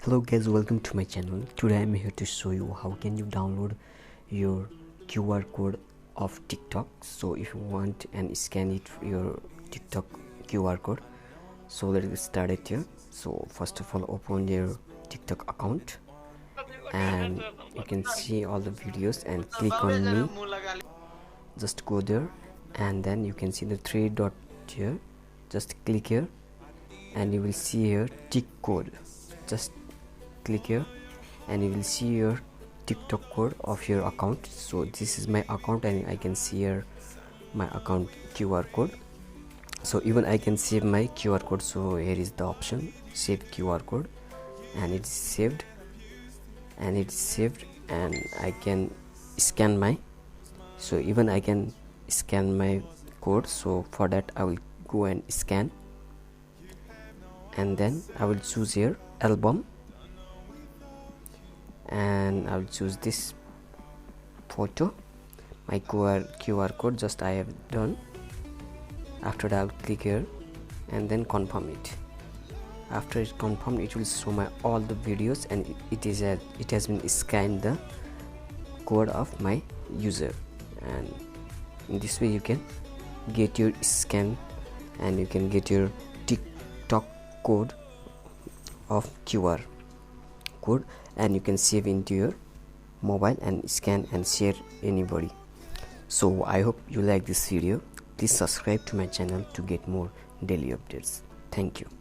Hello guys, welcome to my channel. Today I'm here to show you how can you download your QR code of TikTok. So if you want and scan it your TikTok QR code, so let's get started here. So first of all, open your TikTok account and you can see all the videos and click on me. Just go there and then you can see the three dot here. Just click here and you will see here tick code. Just click here and you will see your TikTok code of your account. So this is my account and I can see here my account QR code. So even I can save my QR code. So here is the option save QR code and it's saved and I can scan my, so even I can scan my code. So for that I will go and scan and then I will choose here album and I will choose this photo, my QR code just I have done. After that I will click here and then confirm it. After it's confirmed, it will show my all the videos and it has been scanned the code of my user, and in this way you can get your scan and you can get your TikTok code of QR code and you can save into your mobile and scan and share anybody. So I hope you like this video. Please subscribe to my channel to get more daily updates. Thank you.